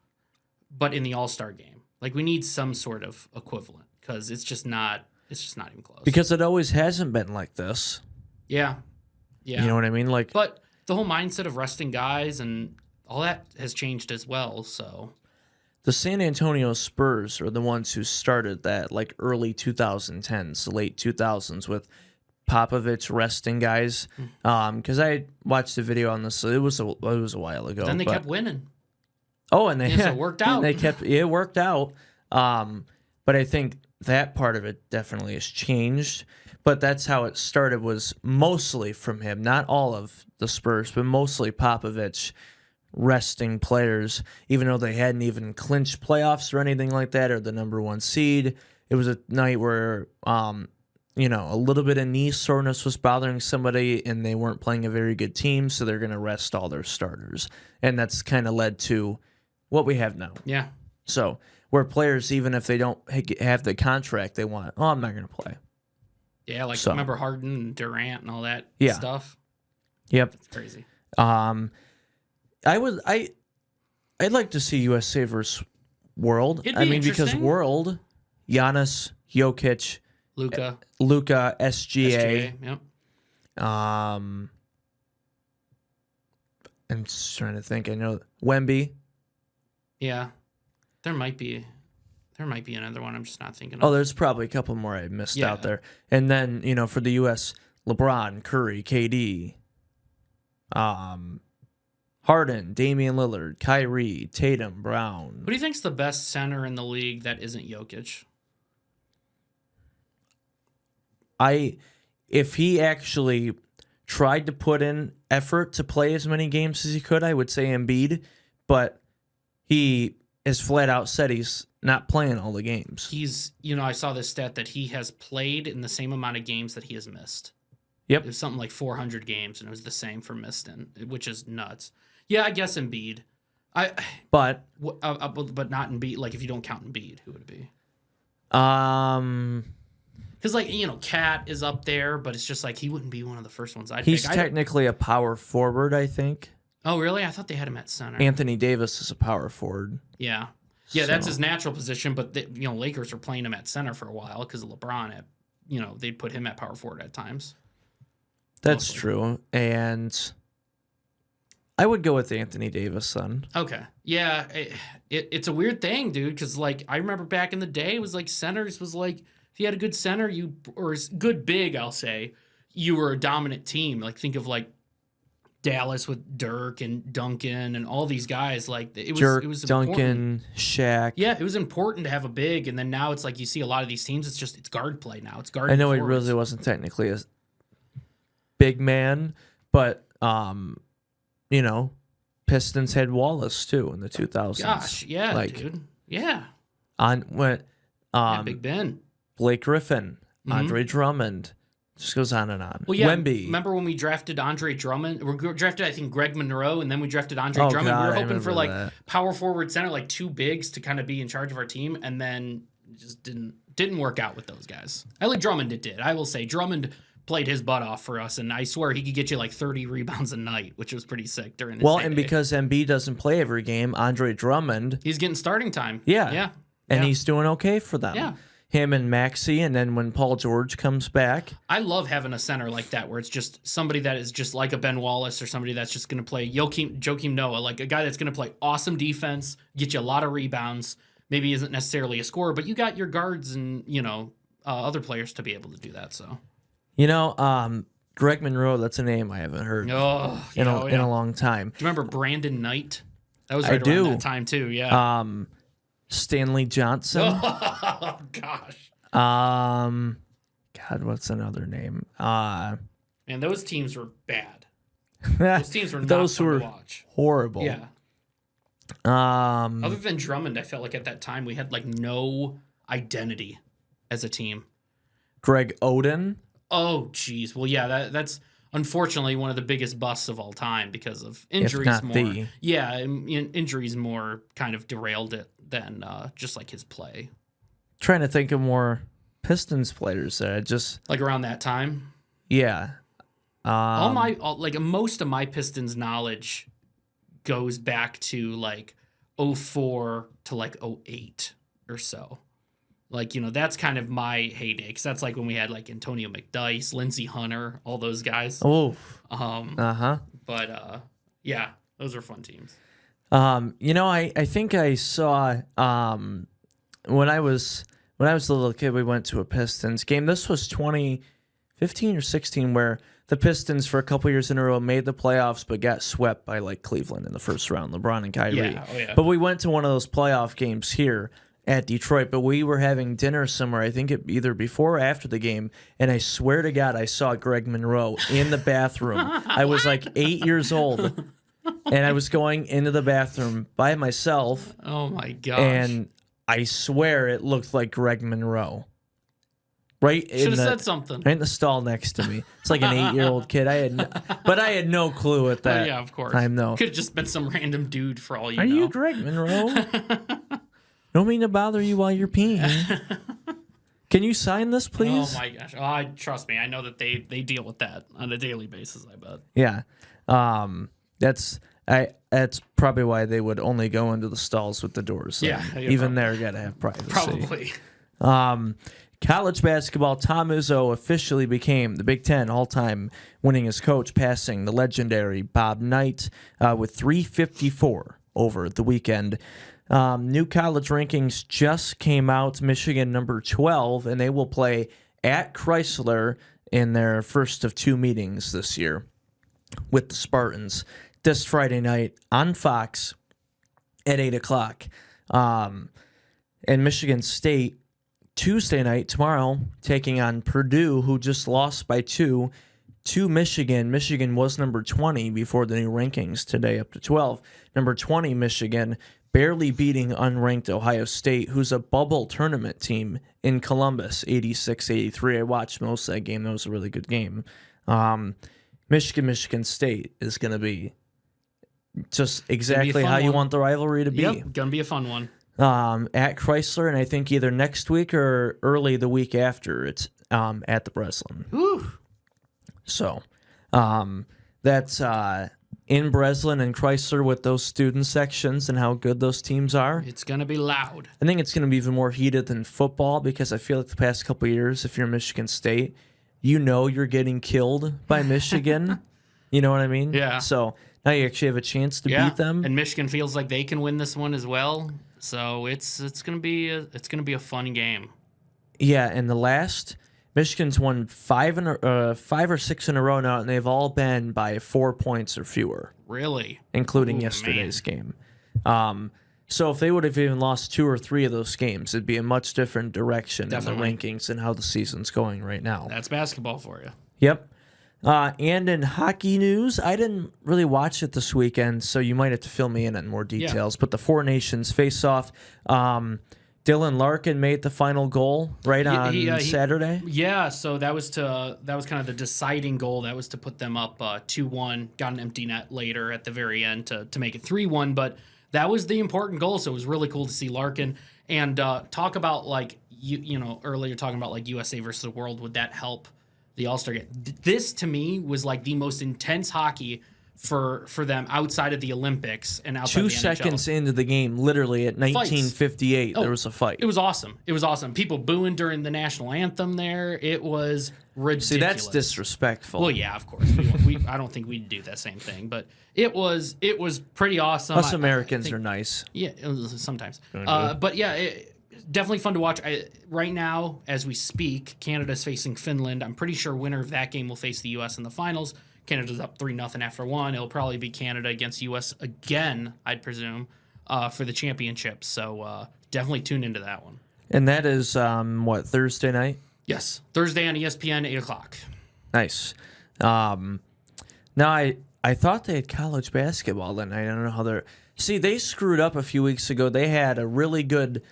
but in the All-Star game. Like, we need some sort of equivalent because it's just not even close. Because it always hasn't been like this. Yeah. Yeah. You know what I mean? Like, but the whole mindset of resting guys and all that has changed as well, so. The San Antonio Spurs are the ones who started that, like early 2010s, the late 2000s, with Popovich resting guys. Because I watched a video on this. It was a while ago. Then they kept winning. Oh, and so it worked out. It worked out. But I think that part of it definitely has changed. But that's how it started, was mostly from him, not all of the Spurs, but mostly Popovich resting players, even though they hadn't even clinched playoffs or anything like that, or the number 1 seed. It was a night where, a little bit of knee soreness was bothering somebody, and they weren't playing a very good team, so they're going to rest all their starters. And that's kind of led to what we have now. Yeah. So, where players, even if they don't have the contract they want, I'm not going to play. Yeah, remember Harden and Durant and all that stuff? Yep. It's crazy. I'd like to see USA versus World. It'd be because interesting. World, Giannis, Jokic, Luka, SGA. Yep. I'm just trying to think. I know Wemby. Yeah. There might be another one I'm just not thinking of. Oh, there's probably a couple more I missed out there. And then, for the US, LeBron, Curry, KD, Harden, Damian Lillard, Kyrie, Tatum, Brown. Who do you think's the best center in the league that isn't Jokic? If he actually tried to put in effort to play as many games as he could, I would say Embiid, but he has flat out said he's not playing all the games. He's, I saw this stat that he has played in the same amount of games that he has missed. Yep. It was something like 400 games, and it was the same for missed, which is nuts. Yeah, I guess Embiid. But not Embiid. Like, if you don't count Embiid, who would it be? Because, Cat is up there, but it's just like he wouldn't be one of the first ones I'd he's pick. technically a power forward, I think. Oh, really? I thought they had him at center. Anthony Davis is a power forward. Yeah. Yeah, that's his natural position, but Lakers were playing him at center for a while because of LeBron. They'd put him at power forward at times. That's mostly. true, and I would go with Anthony Davis then. Okay, yeah, it's a weird thing, dude, because I remember back in the day, it was like centers was like if you had a good center, good big, I'll say, you were a dominant team. Like think of Dallas with Dirk and Duncan and all these guys. Like it was, Dirk, it was Duncan, important. Shaq. Yeah, it was important to have a big, and then now it's like you see a lot of these teams. It's guard play now. It's guard. I know he forwards. really wasn't technically a big man, but Pistons had Wallace too in the 2000s. Gosh, yeah, dude, yeah. Big Ben, Blake Griffin, Andre Drummond. Just goes on and on. Well, yeah. Wemby. Remember when we drafted Andre Drummond? We drafted, I think, Greg Monroe, and then we drafted Andre Drummond. God, we were hoping for like that. power forward center, like two bigs to kind of be in charge of our team, and then it just didn't work out with those guys. I like Drummond. It did. I will say Drummond played his butt off for us, and I swear he could get you like 30 rebounds a night, which was pretty sick during his and because Embiid doesn't play every game, Andre Drummond, he's getting starting time. yeah, and he's doing okay for them. Yeah. Him and Maxey, and then when Paul George comes back. I love having a center like that where it's just somebody that is just like a Ben Wallace or somebody that's just going to play Joakim Noah, like a guy that's going to play awesome defense, get you a lot of rebounds, maybe isn't necessarily a scorer, but you got your guards and, other players to be able to do that. So, Greg Monroe, that's a name I haven't heard in a long time. Do you remember Brandon Knight? That was right I around do. that time too, yeah. Stanley Johnson. Oh, gosh. God, what's another name? And those teams were bad. Those teams were not those fun were to watch. horrible. Yeah. Other than Drummond, I felt like at that time we had like no identity as a team. Greg Oden. Oh, geez. Well, yeah, that's unfortunately one of the biggest busts of all time because of injuries. If not more, the. yeah, injuries more kind of derailed it than just like his play. Trying to think of more Pistons players there. Like around that time. Yeah. Most of my Pistons knowledge goes back to like 04 to like 08 or so. Like, that's kind of my heyday because that's like when we had like Antonio McDyess, Lindsey Hunter, all those guys. Oh. But yeah, those are fun teams. I think I saw when I was a little kid, we went to a Pistons game. This was 2015 or 16, where the Pistons for a couple years in a row made the playoffs, but got swept by like Cleveland in the first round, LeBron and Kyrie. Yeah, oh yeah. But we went to one of those playoff games here at Detroit, but we were having dinner somewhere, I think either before or after the game, and I swear to God, I saw Greg Monroe in the bathroom. I was like 8 years old. And I was going into the bathroom by myself. Oh my gosh. And I swear it looked like Greg Monroe. Right Should have said something. Right in the stall next to me. It's like an 8-year-old kid. I had no clue at that. Yeah, of course. time, though. Could have just been some random dude for all you Are know. you Greg Monroe? Don't mean to bother you while you're peeing. Can you sign this, please? Oh my gosh. Trust me, I know that they deal with that on a daily basis, I bet. Yeah. That's probably why they would only go into the stalls with the doors. Yeah, Even there, gotta have privacy. Probably. College basketball, Tom Izzo officially became the Big Ten all-time winningest coach, passing the legendary Bob Knight with 354 over the weekend. New college rankings just came out. Michigan number 12, and they will play at Chrysler in their first of two meetings this year with the Spartans this Friday night on Fox at 8 o'clock. And Michigan State Tuesday night, tomorrow, taking on Purdue, who just lost by 2 to Michigan. Michigan was number 20 before the new rankings today, up to 12. Number 20, Michigan, barely beating unranked Ohio State, who's a bubble tournament team in Columbus, 86-83. I watched most of that game. That was a really good game. Michigan State is going to be just exactly how you want the rivalry to be. Yep, going to be a fun one. At Chrysler, and I think either next week or early the week after, it's at the Breslin. Ooh. So that's in Breslin and Chrysler with those student sections and how good those teams are. It's going to be loud. I think it's going to be even more heated than football because I feel like the past couple of years, if you're Michigan State, you're getting killed by Michigan. You know what I mean? Yeah. So now you actually have a chance to beat them. And Michigan feels like they can win this one as well. So it's gonna be a fun game. Yeah, and the last Michigan's won 5 or 6 in a row now, and they've all been by 4 points or fewer, Really? including Ooh, yesterday's game. So if they would have even lost 2 or 3 of those games, it'd be a much different direction Definitely. in the rankings and how the season's going right now. That's basketball for you. Yep. And in hockey news, I didn't really watch it this weekend, so you might have to fill me in on more details. But the Four Nations face-off, Dylan Larkin made the final goal on Saturday. Yeah, so that was kind of the deciding goal. That was to put them up 2-1. Got an empty net later at the very end to make it 3-1. But that was the important goal. So it was really cool to see Larkin and talk about like you know earlier talking about like USA versus the world. Would that help the All-Star game? This to me was like the most intense hockey for them outside of the Olympics and outside 2 of the NHL. seconds into the game, literally at 1958, there was a fight. It was awesome. It was awesome. People booing during the national anthem there. It was ridiculous. See, that's disrespectful. Well, yeah, of course. I don't think we'd do that same thing, but it was pretty awesome. Us Americans are nice. Yeah, sometimes. But yeah, definitely fun to watch. Right now, as we speak, Canada's facing Finland. I'm pretty sure winner of that game will face the U.S. in the finals. Canada's up 3-0 after 1. It'll probably be Canada against U.S. again, I'd presume, for the championship. So definitely tune into that one. And that is, Thursday night? Yes, Thursday on ESPN, 8 o'clock. Nice. Now, I thought they had college basketball that night. I don't know how they're... See, they screwed up a few weeks ago. They had a really good...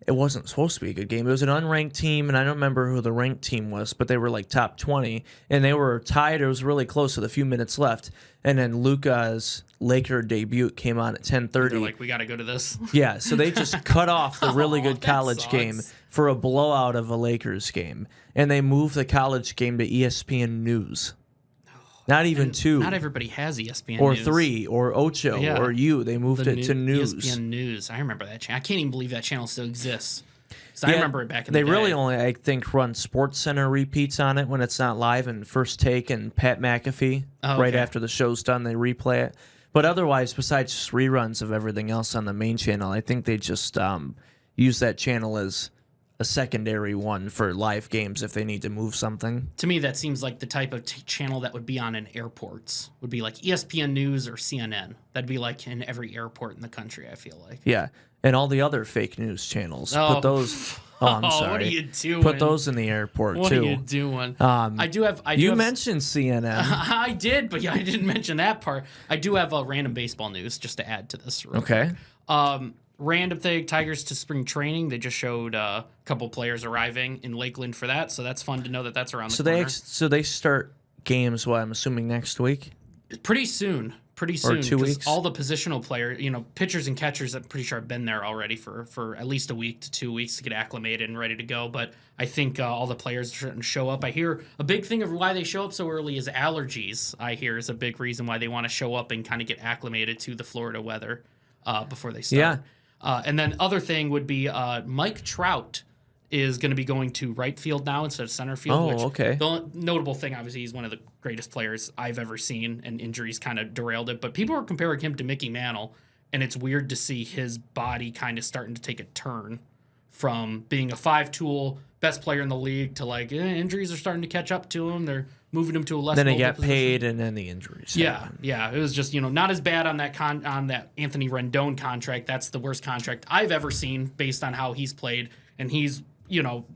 It wasn't supposed to be a good game. It was an unranked team, and I don't remember who the ranked team was, but they were like top 20, and they were tied. It was really close with a few minutes left, and then Luka's Laker debut came on at 10:30. They're like, we got to go to this. Yeah, so they just cut off the really good that college sucks. game for a blowout of a Lakers game, and they moved the college game to ESPN News. Not even 2. Not everybody has ESPN or News. 3 or Ocho or You. They moved it to News. ESPN News. I remember that channel. I can't even believe that channel still exists. So I remember it back in the day. They really day. only, I think, run Sports Center repeats on it when it's not live, and First Take and Pat McAfee. Right after the show's done, they replay it. But otherwise, besides just reruns of everything else on the main channel, I think they just use that channel as a secondary one for live games if they need to move something. To me, that seems like the type of channel that would be on in airports. Would be like ESPN News or CNN. That'd be like in every airport in the country, I feel like. Yeah, and all the other fake news channels. Put those... Oh, I'm sorry. What are you doing? Put those in the airport, what too. What are you doing? You mentioned CNN. I did, but yeah, I didn't mention that part. I do have random baseball news just to add to this. Okay. Random thing, Tigers to spring training. They just showed a couple players arriving in Lakeland for that, so that's fun to know that that's around the corner. So they start games, I'm assuming next week? Pretty soon. Or 2 weeks? All the positional players, pitchers and catchers, I'm pretty sure have been there already for at least a week to 2 weeks to get acclimated and ready to go. But I think all the players are starting to show up. I hear a big thing of why they show up so early is allergies, I hear, is a big reason why they want to show up and kind of get acclimated to the Florida weather before they start. Yeah. And then other thing would be Mike Trout is going to be going to right field now instead of center field. Okay. The notable thing, obviously, he's one of the greatest players I've ever seen, and injuries kind of derailed it. But people are comparing him to Mickey Mantle, and it's weird to see his body kind of starting to take a turn from being a 5-tool best player in the league to like injuries are starting to catch up to him. They're moving him to a less. Then he got position. paid, and then the injuries. Yeah. It was just not as bad on that on that Anthony Rendon contract. That's the worst contract I've ever seen based on how he's played, and he's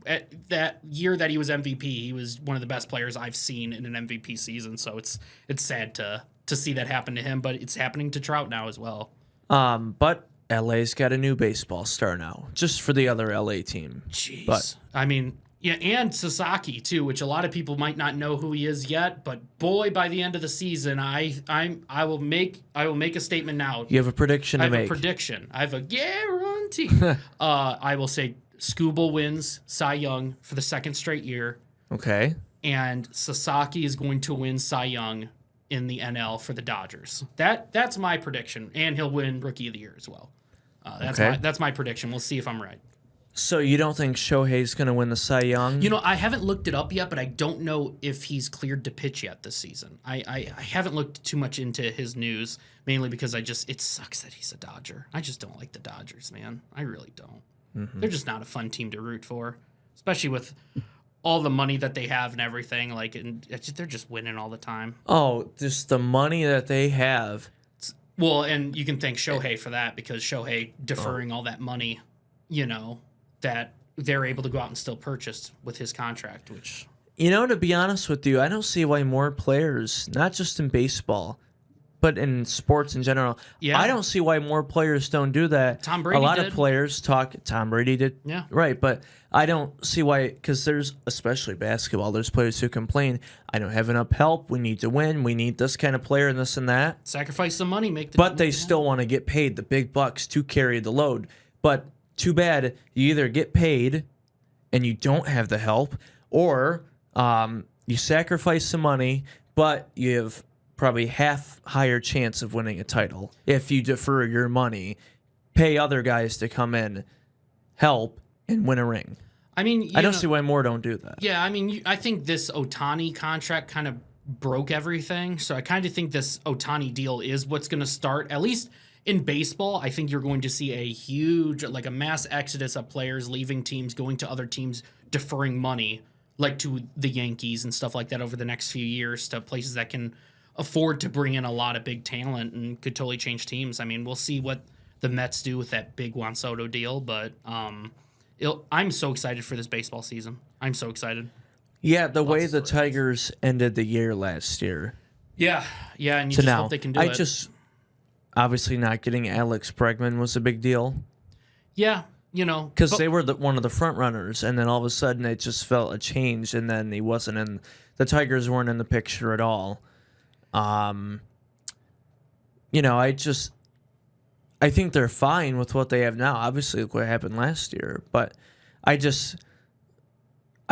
at that year that he was MVP, he was one of the best players I've seen in an MVP season. So it's sad to see that happen to him, but it's happening to Trout now as well. But LA's got a new baseball star now, just for the other LA team. Jeez. But I mean, yeah, and Sasaki too, which a lot of people might not know who he is yet, but boy, by the end of the season, I will make a statement now. You have a prediction to make. I have a prediction. I have a guarantee. I will say Skubal wins Cy Young for the second straight year. Okay. And Sasaki is going to win Cy Young in the NL for the Dodgers. That's my prediction, and he'll win Rookie of the Year as well. That's my prediction. We'll see if I'm right. So you don't think Shohei's going to win the Cy Young? I haven't looked it up yet, but I don't know if he's cleared to pitch yet this season. I haven't looked too much into his news, mainly because it sucks that he's a Dodger. I just don't like the Dodgers, man. I really don't. Mm-hmm. They're just not a fun team to root for, especially with all the money that they have and everything. Like, and they're just winning all the time. Oh, just the money that they have. Well, and you can thank Shohei for that because Shohei deferring all that money, that they're able to go out and still purchase with his contract, which... To be honest with you, I don't see why more players, not just in baseball, but in sports in general, I don't see why more players don't do that. Tom Brady A lot did. of players talk. Tom Brady did. Yeah. Right, but I don't see why, because there's, especially basketball, there's players who complain, I don't have enough help, we need to win, we need this kind of player and this and that. Sacrifice some money, make the... But they still want to get paid the big bucks to carry the load. But too bad, you either get paid and you don't have the help, or you sacrifice some money, but you have probably half higher chance of winning a title if you defer your money, pay other guys to come in, help, and win a ring. I mean, I don't see why more don't do that. Yeah, I mean, I think this Ohtani contract kind of broke everything. So I kind of think this Ohtani deal is what's going to start, at least in baseball. I think you're going to see a huge, like a mass exodus of players leaving teams, going to other teams, deferring money, like to the Yankees and stuff like that over the next few years, to places that can afford to bring in a lot of big talent and could totally change teams. I mean, we'll see what the Mets do with that big Juan Soto deal, but I'm so excited for this baseball season. I'm so excited. Yeah, the way the Tigers ended the year last year. Yeah, and you just hope they can do it. Obviously not getting Alex Bregman was a big deal. Yeah, because they were one of the front runners, and then all of a sudden it just felt a change, and then he wasn't in. The Tigers weren't in the picture at all. I think they're fine with what they have now. Obviously, look what happened last year, but I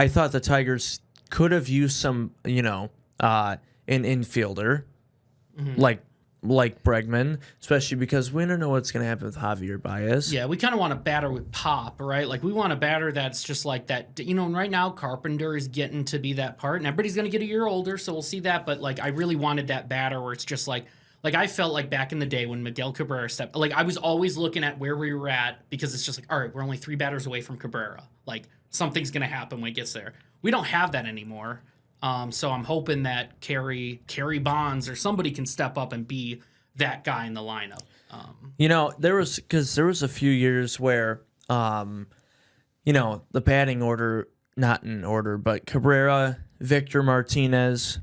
thought the Tigers could have used some, an infielder, like Bregman, especially because we don't know what's going to happen with Javier Baez. Yeah, we kind of want a batter with pop, right? Like, we want a batter that's just like that. And right now, Carpenter is getting to be that part, and everybody's going to get a year older, so we'll see that. But, like, I really wanted that batter where it's just like I felt like back in the day when Miguel Cabrera stepped, like, I was always looking at where we were at because it's just like, all right, we're only 3 batters away from Cabrera. Like, something's going to happen when it gets there. We don't have that anymore. So I'm hoping that Kerry Bonds or somebody can step up and be that guy in the lineup. There was a few years where, the batting order, not in order, but Cabrera, Victor Martinez,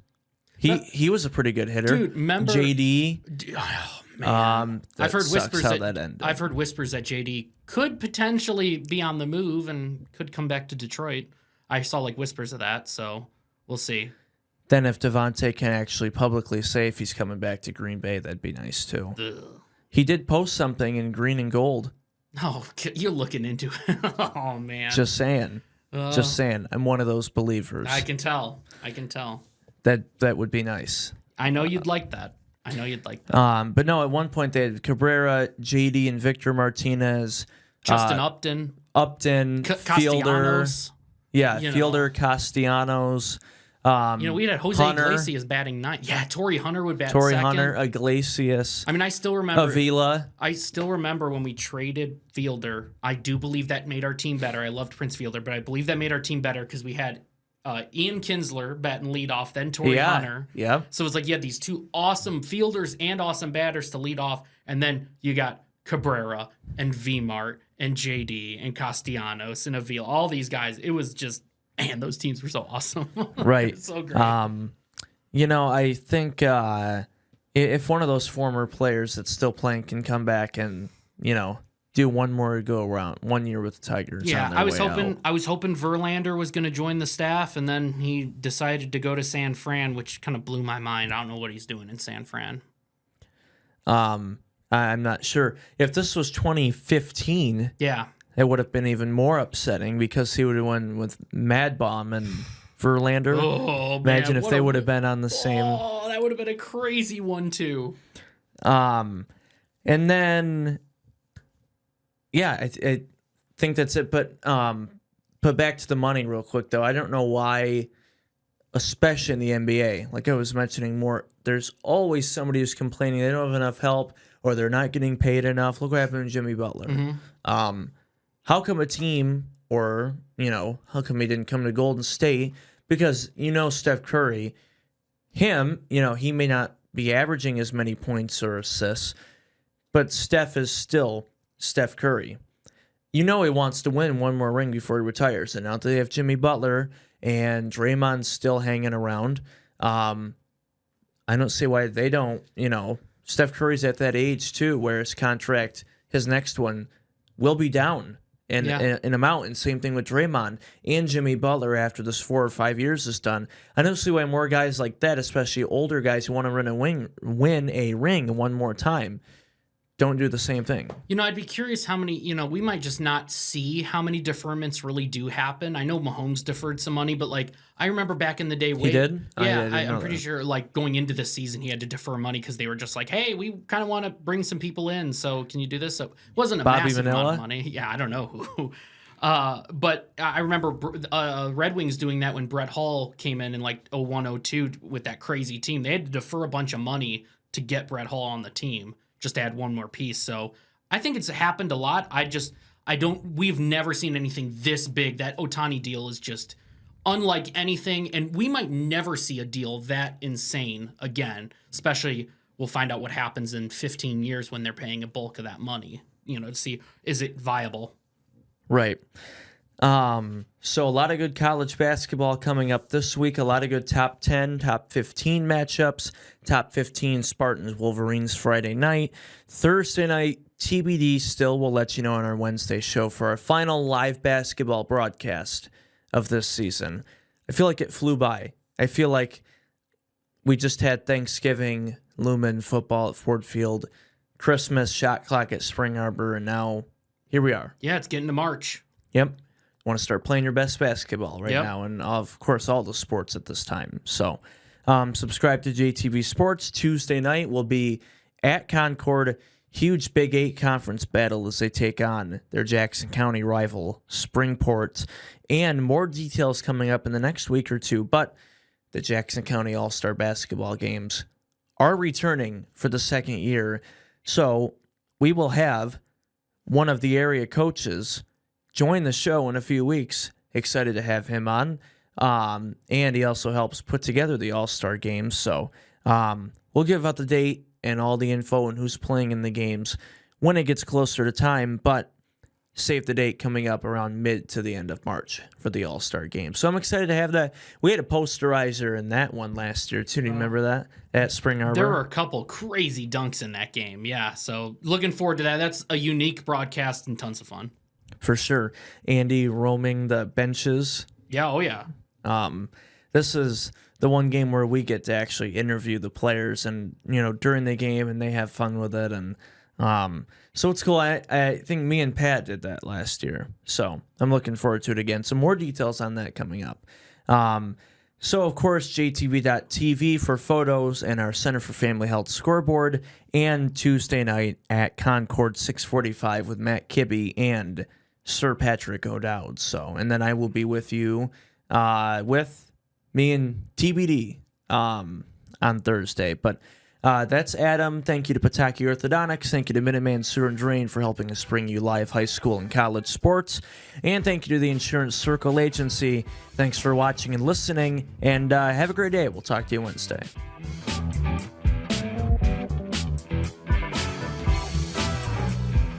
he was a pretty good hitter. Dude, remember JD? Oh man, I've heard whispers that ended. I've heard whispers that JD could potentially be on the move and could come back to Detroit. I saw like whispers of that, so we'll see. Then if Devontae can actually publicly say if he's coming back to Green Bay, that'd be nice too. Ugh. He did post something in green and gold. Oh, you're looking into it. Oh man. Just saying. I'm one of those believers. I can tell. That would be nice. I know you'd like that. But no, at one point they had Cabrera, JD, and Victor Martinez. Justin Upton, Fielder. Castellanos. Yeah, Fielder, Castellanos. We had Jose Hunter. Iglesias batting 9. Yeah, Torrey Hunter would bat Torrey second. Hunter, Iglesias. I mean, I still remember Avila. I still remember when we traded Fielder. I do believe that made our team better. I loved Prince Fielder, but I believe that made our team better because we had Ian Kinsler batting leadoff, then Torrey Hunter. Yeah. So it was like you had these 2 awesome fielders and awesome batters to lead off, and then you got Cabrera and Vmart and JD and Castellanos and Avila. All these guys. It was just, man, those teams were so awesome. Right. So great. I think if one of those former players that's still playing can come back and, do one more go around, 1 year with the Tigers. Yeah, I was hoping Verlander was going to join the staff, and then he decided to go to San Fran, which kind of blew my mind. I don't know what he's doing in San Fran. I'm not sure. If this was 2015, yeah, it would have been even more upsetting because he would have won with Mad Bomb and Verlander. Oh, Imagine man, if they would have been on the same. Oh, that would have been a crazy one too. And then, yeah, I think that's it. But back to the money real quick though. I don't know why, especially in the NBA, like I was mentioning more, there's always somebody who's complaining they don't have enough help or they're not getting paid enough. Look what happened to Jimmy Butler. Mm-hmm. How come a team Or, how come he didn't come to Golden State? Because, Steph Curry, he may not be averaging as many points or assists, but Steph is still Steph Curry. He wants to win one more ring before he retires. And now they have Jimmy Butler and Draymond's still hanging around. I don't see why they don't, Steph Curry's at that age too, where his contract, his next one, will be down in amount. And same thing with Draymond and Jimmy Butler after this 4 or 5 years is done. I don't see why more guys like that, especially older guys who want to win a ring one more time, don't do the same thing. I'd be curious how many, we might just not see how many deferments really do happen. I know Mahomes deferred some money, but I remember back in the day. He did? Yeah, I'm pretty sure going into this season, he had to defer money because they were just like, hey, we kind of want to bring some people in. So can you do this? So it wasn't a Bobby massive Vanilla? amount of money. Yeah, I don't know who. But I remember Red Wings doing that when Brett Hull came in 01, 02 with that crazy team. They had to defer a bunch of money to get Brett Hull on the team, just to add one more piece. So I think it's happened a lot. We've never seen anything this big. That Ohtani deal is just unlike anything. And we might never see a deal that insane again, especially we'll find out what happens in 15 years when they're paying a bulk of that money, to see, is it viable? Right. So a lot of good college basketball coming up this week. A lot of good top 10, top 15 matchups. Top 15 Spartans Wolverines Friday night. Thursday night, TBD still. We'll let you know on our Wednesday show for our final live basketball broadcast of this season. I feel like it flew by. I feel like we just had Thanksgiving, Lumen football at Ford Field, Christmas shot clock at Spring Arbor, and now here we are. Yeah, it's getting to March. Yep. Want to start playing your best basketball now, and of course all the sports at this time. So subscribe to JTV Sports. Tuesday night will be at Concord. Huge Big 8 conference battle as they take on their Jackson County rival, Springport. And more details coming up in the next week or two. But the Jackson County All-Star basketball games are returning for the second year. So we will have one of the area coaches join the show in a few weeks. Excited to have him on. And he also helps put together the All-Star games. So we'll give out the date and all the info and who's playing in the games when it gets closer to time. But save the date coming up around mid to the end of March for the All-Star game. So I'm excited to have that. We had a posterizer in that one last year, too. Do you remember that at Spring Arbor? There were a couple crazy dunks in that game. Yeah, so looking forward to that. That's a unique broadcast and tons of fun. For sure. Andy roaming the benches. Yeah, oh yeah. This is the one game where we get to actually interview the players and, during the game, and they have fun with it. And so it's cool. I think me and Pat did that last year. So I'm looking forward to it again. Some more details on that coming up. So, of course, JTV.TV for photos and our Center for Family Health scoreboard. And Tuesday night at Concord 645 with Matt Kibbe and Sir Patrick O'Dowd. So, and then I will be with you with me and TBD on Thursday. But that's Adam. Thank you to Pataki Orthodontics. Thank you to Minuteman Sewer and Drain for helping us bring you live high school and college sports. And thank you to the Insurance Circle Agency. Thanks for watching and listening. And have a great day. We'll talk to you Wednesday.